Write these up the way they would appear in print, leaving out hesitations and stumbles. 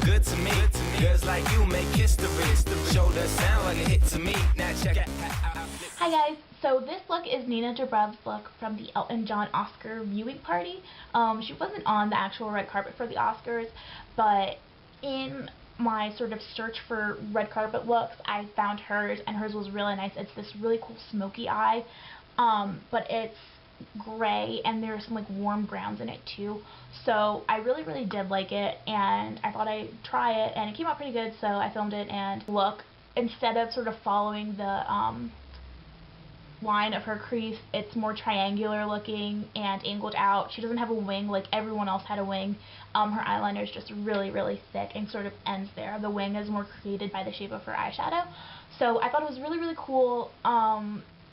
good to me. Girls like you make history. Shoulder sound like a hit to me. Now check it out. Hi guys, so this look is Nina Dobrev's look from the Elton John Oscar viewing party. She wasn't on the actual red carpet for the Oscars, but in my sort of search for red carpet looks, I found hers, and hers was really nice. It's this really cool smoky eye, but it's gray, and there's some like warm browns in it too. So I really did like it, and I thought I'd try it, and it came out pretty good, so I filmed it. And look, instead of sort of following the line of her crease, it's more triangular looking and angled out. She doesn't have a wing like everyone else had a wing. Her eyeliner is just really thick and sort of ends there. The wing is more created by the shape of her eyeshadow. So I thought it was really cool.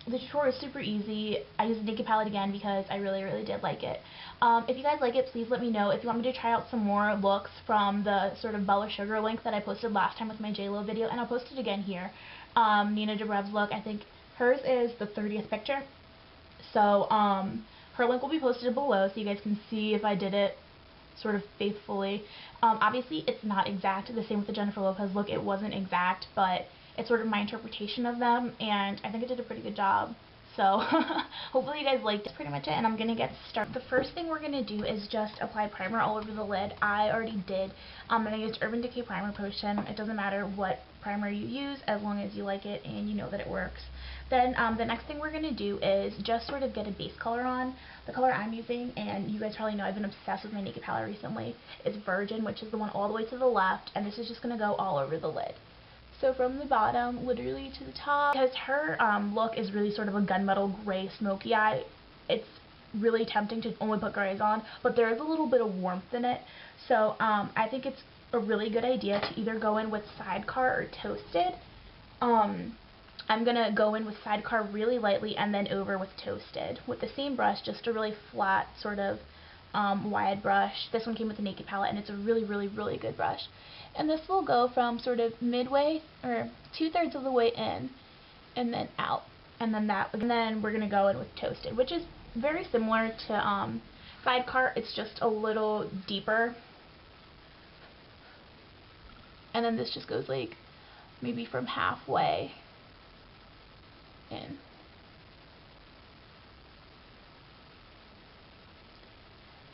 The tutorial is super easy. I used the Naked palette again because I really did like it. If you guys like it, please let me know. If you want me to try out some more looks from the sort of Bella Sugar link that I posted last time with my JLo video, and I'll post it again here. Nina Dobrev's look, I think hers is the 30th picture. So her link will be posted below so you guys can see if I did it sort of faithfully. Obviously it's not exact. The same with the Jennifer Lopez look. It wasn't exact, but it's sort of my interpretation of them, and I think I did a pretty good job. So hopefully you guys liked it. That's pretty much it, and I'm going to get started. The first thing we're going to do is just apply primer all over the lid. I already did. I'm going to use Urban Decay Primer Potion. It doesn't matter what primer you use as long as you like it and you know that it works. Then the next thing we're going to do is just sort of get a base color on. The color I'm using, and you guys probably know I've been obsessed with my Naked palette recently, is Virgin, which is the one all the way to the left, and this is just going to go all over the lid. So from the bottom, literally to the top, because her look is really sort of a gunmetal gray smoky eye, it's really tempting to only put grays on, but there is a little bit of warmth in it. So I think it's a really good idea to either go in with Sidecar or Toasted. I'm going to go in with Sidecar really lightly and then over with Toasted with the same brush, just a really flat sort of wide brush. This one came with the Naked palette, and it's a really good brush. And this will go from sort of midway or 2/3 of the way in and then out, and then we're gonna go in with Toasted, which is very similar to Sidecar. It's just a little deeper, and then this just goes like maybe from halfway in.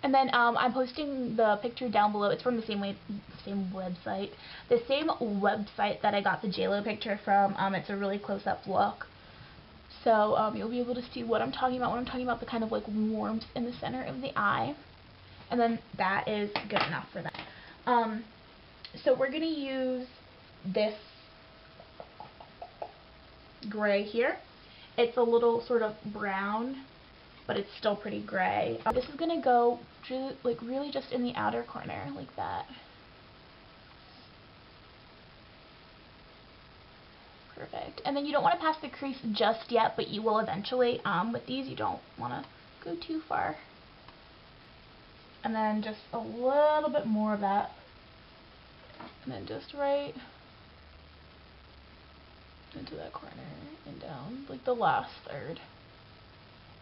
And then I'm posting the picture down below. It's from the same website that I got the JLo picture from. It's a really close-up look. So you'll be able to see what I'm talking about when I'm talking about the kind of like warmth in the center of the eye. And then that is good enough for that. So we're going to use this gray here. It's a little sort of brown, but it's still pretty gray. This is going to go like really just in the outer corner, like that. Perfect. And then you don't want to pass the crease just yet, but you will eventually. With these, you don't want to go too far. And then just a little bit more of that. And then just right into that corner and down, like the last third.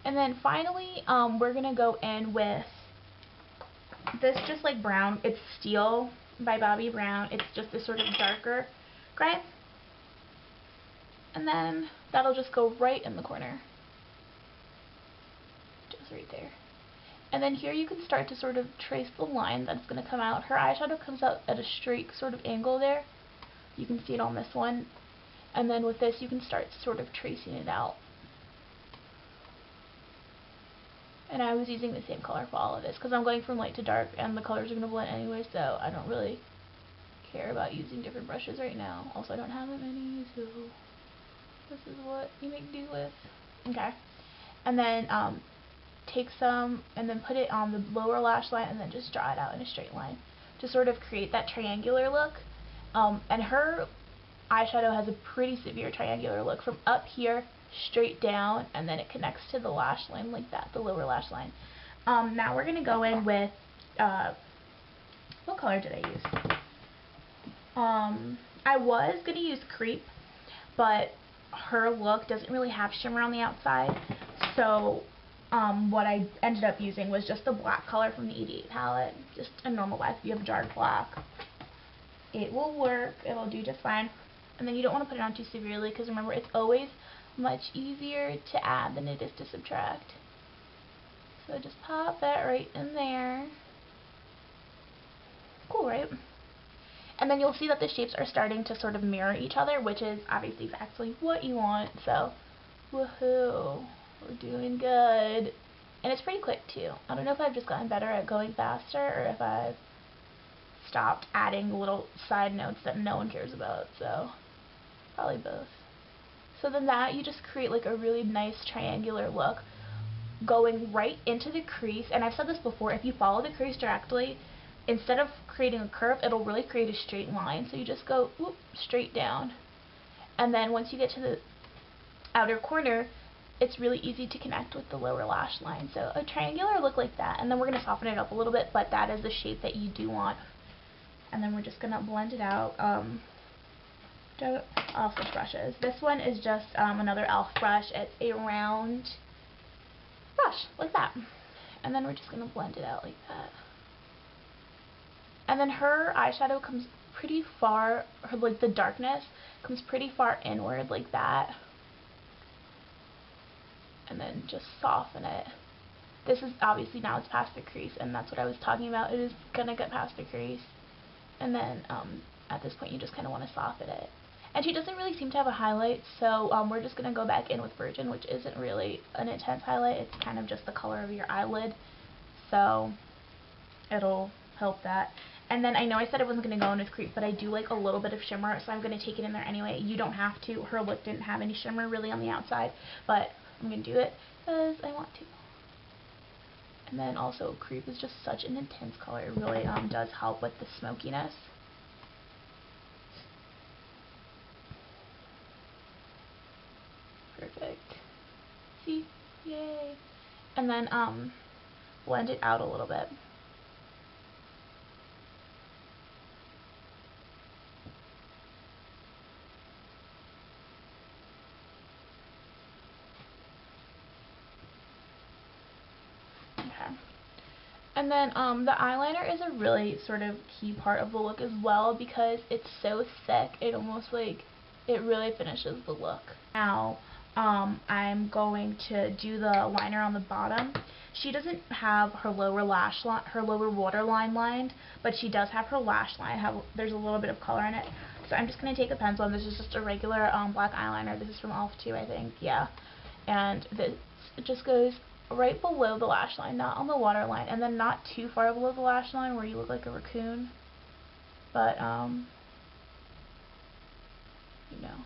And then finally, we're going to go in with this just like brown. It's Steel by Bobbi Brown. It's just this sort of darker gray. And then that'll just go right in the corner. Just right there. And then here you can start to sort of trace the line that's going to come out. Her eyeshadow comes out at a straight sort of angle there. You can see it on this one. And then with this, you can start sort of tracing it out. And I was using the same color for all of this because I'm going from light to dark, and the colors are going to blend anyway, so I don't really care about using different brushes right now. Also, I don't have that many, so this is what you make do with. Okay. And then take some and then put it on the lower lash line and then just draw it out in a straight line to sort of create that triangular look. And her eyeshadow has a pretty severe triangular look from up here straight down, and then it connects to the lash line like that, the lower lash line. Now we're going to go in with, what color did I use? I was going to use Creep, but her look doesn't really have shimmer on the outside, so what I ended up using was just the black color from the 88 palette, just a normal black. If you have dark black, it will work. It'll do just fine. And then you don't want to put it on too severely because remember, it's always much easier to add than it is to subtract. So just pop that right in there. Cool, right? And then you'll see that the shapes are starting to sort of mirror each other, which is obviously exactly what you want. So, woohoo, we're doing good. And it's pretty quick too. I don't know if I've just gotten better at going faster or if I've stopped adding little side notes that no one cares about. So, probably both. So then that, you just create like a really nice triangular look going right into the crease. And I've said this before, if you follow the crease directly, instead of creating a curve, it'll really create a straight line. So you just go whoop, straight down. And then once you get to the outer corner, it's really easy to connect with the lower lash line. So a triangular look like that. And then we're going to soften it up a little bit, but that is the shape that you do want. And then we're just going to blend it out. I'll switch brushes. This one is just another e.l.f. brush. It's a round brush, like that. And then we're just going to blend it out like that. And then her eyeshadow comes pretty far, like the darkness comes pretty far inward like that. And then just soften it. This is obviously, now it's past the crease, and that's what I was talking about. It is going to get past the crease. And then at this point you just kind of want to soften it. And she doesn't really seem to have a highlight, so we're just going to go back in with Virgin, which isn't really an intense highlight. It's kind of just the color of your eyelid. So it'll help that. And then I know I said I wasn't going to go in with creep, but I do like a little bit of shimmer, so I'm going to take it in there anyway. You don't have to. Her look didn't have any shimmer really on the outside, but I'm going to do it because I want to. And then also creep is just such an intense color. It really does help with the smokiness. Perfect. See? Yay. And then blend it out a little bit. Okay. And then the eyeliner is a really sort of key part of the look as well because it's so thick. It almost like, it really finishes the look. Now, I'm going to do the liner on the bottom. She doesn't have her lower lash line, her lower waterline lined, but she does have her lash line. There's a little bit of color in it. So I'm just going to take a pencil, and this is just a regular black eyeliner. This is from e.l.f. too, I think. Yeah. And this, it just goes right below the lash line, not on the waterline, and then not too far below the lash line where you look like a raccoon. But, you know.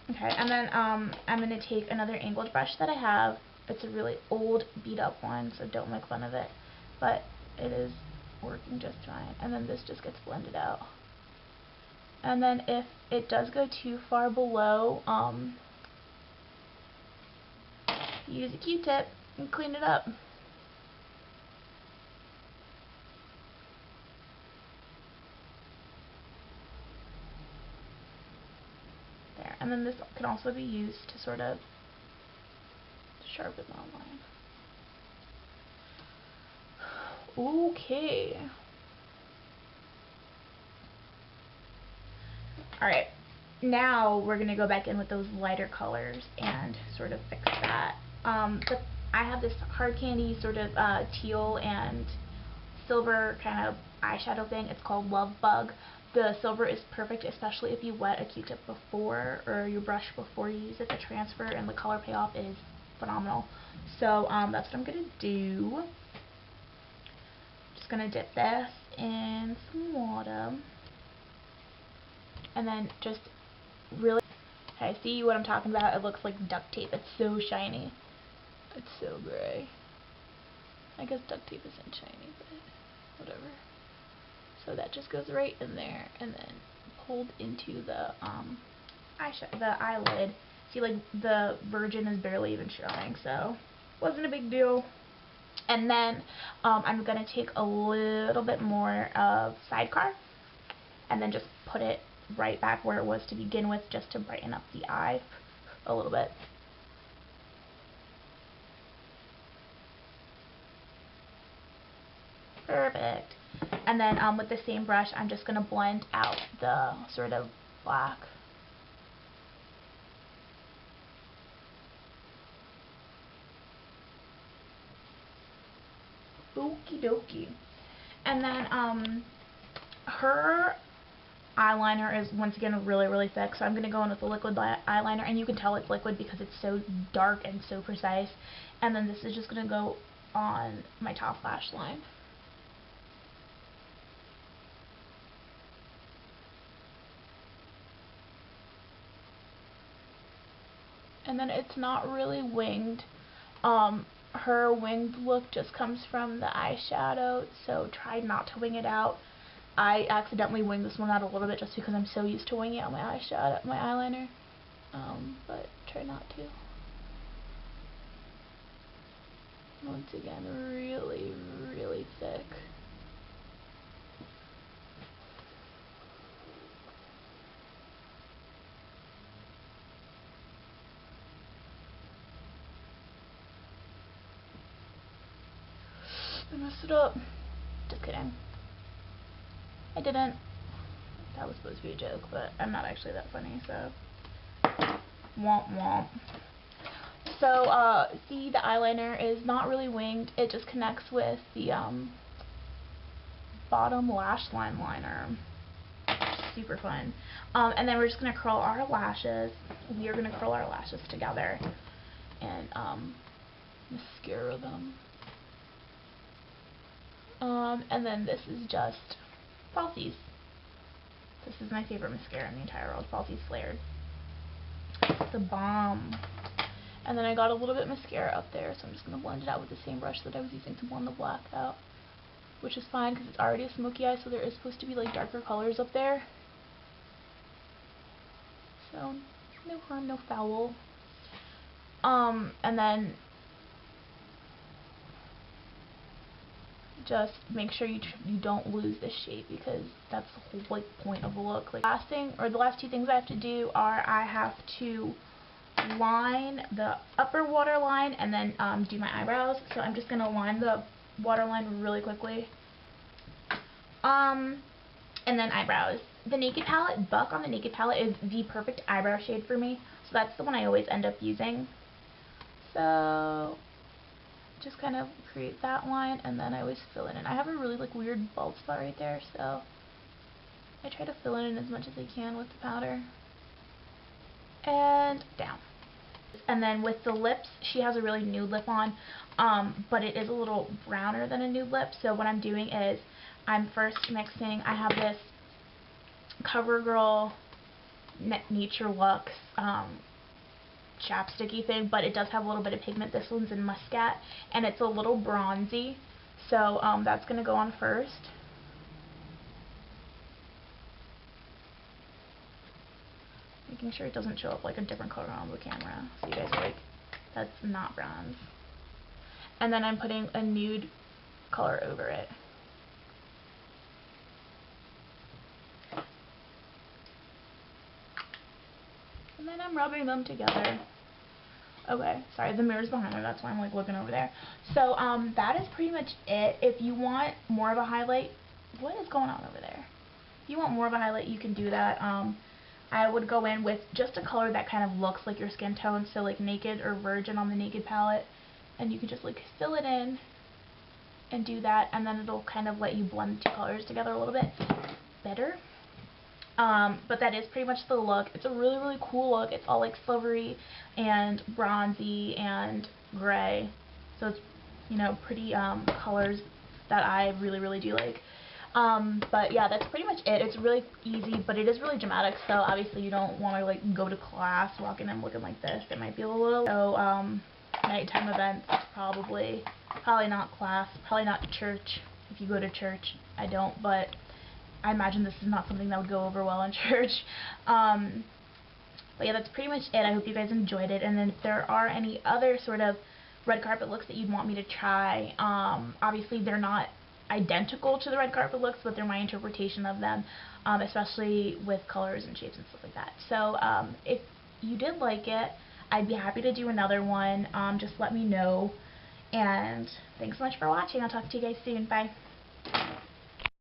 Okay, and then I'm going to take another angled brush that I have. It's a really old, beat-up one, so don't make fun of it. But it is working just fine. And then this just gets blended out. And then if it does go too far below, use a Q-tip and clean it up. There. And then this can also be used to sort of sharpen that line. Okay. Alright, now we're going to go back in with those lighter colors and sort of fix that. I have this hard candy sort of teal and silver kind of eyeshadow thing. It's called Love Bug. The silver is perfect, especially if you wet a Q-tip before or your brush before you use it to transfer, and the color payoff is phenomenal. So that's what I'm going to do. Just going to dip this in some water. And then just really, okay, see what I'm talking about? It looks like duct tape. It's so shiny. It's so gray. I guess duct tape isn't shiny, but whatever. So that just goes right in there and then pulled into the the eyelid. See, like the Virgin is barely even showing, so wasn't a big deal. And then I'm gonna take a little bit more of Sidecar and then just put it right back where it was to begin with, just to brighten up the eye a little bit. Perfect. And then with the same brush, I'm just going to blend out the sort of black. Okie dokie. And then her eyeliner is once again really, really thick, so I'm going to go in with the liquid eyeliner, and you can tell it's liquid because it's so dark and so precise. And then this is just going to go on my top lash line. And then it's not really winged. Her winged look just comes from the eyeshadow, so try not to wing it out. I accidentally winged this one out a little bit just because I'm so used to winging out my eyeshadow, my eyeliner. But try not to. Once again, really, really thick. I messed it up. Just kidding. I didn't. That was supposed to be a joke, but I'm not actually that funny, so. Womp womp. So, see, the eyeliner is not really winged. It just connects with the bottom lash line liner. Super fun. And then we're just going to curl our lashes. We are going to curl our lashes together and mascara them. And then this is just Falsies. This is my favorite mascara in the entire world, Falsies Flared. It's a bomb. And then I got a little bit of mascara up there, so I'm just going to blend it out with the same brush that I was using to blend the black out. Which is fine because it's already a smoky eye, so there is supposed to be like darker colors up there. So, no harm, no foul. And then just make sure you don't lose this shape, because that's the whole like point of the look. Like, the last two things I have to do are I have to line the upper waterline and then do my eyebrows. So I'm just gonna line the waterline really quickly. And then eyebrows. The Naked palette, Buck on the Naked palette, is the perfect eyebrow shade for me. So that's the one I always end up using. So just kind of create that line, and then I always fill it in. I have a really like weird bald spot right there, so I try to fill it in as much as I can with the powder. And down. And then with the lips, she has a really nude lip on, but it is a little browner than a nude lip. So what I'm doing is I'm first mixing. I have this CoverGirl Nature Luxe chapsticky thing, but it does have a little bit of pigment. This one's in Muscat, and it's a little bronzy, so that's going to go on first. Making sure it doesn't show up like a different color on the camera, so you guys are like, that's not bronze. And then I'm putting a nude color over it. And then I'm rubbing them together. Okay, sorry, the mirror's behind me, that's why I'm like looking over there. So that is pretty much it. If you want more of a highlight, what is going on over there? If you want more of a highlight, you can do that. I would go in with just a color that kind of looks like your skin tone, so like Naked or Virgin on the Naked palette, and you can just like fill it in and do that, and then it'll kind of let you blend the two colors together a little bit better. But that is pretty much the look. It's a really, really cool look. It's all like silvery and bronzy and gray. So it's, you know, pretty colors that I really, really do like. But yeah, that's pretty much it. It's really easy, but it is really dramatic. So obviously you don't want to like go to class walking in looking like this. It might be a little. So nighttime events, probably not class, probably not church. If you go to church, I don't, but I imagine this is not something that would go over well in church. But yeah, that's pretty much it. I hope you guys enjoyed it. And then if there are any other sort of red carpet looks that you'd want me to try, obviously they're not identical to the red carpet looks, but they're my interpretation of them, especially with colors and shapes and stuff like that. So if you did like it, I'd be happy to do another one. Just let me know. And thanks so much for watching. I'll talk to you guys soon. Bye.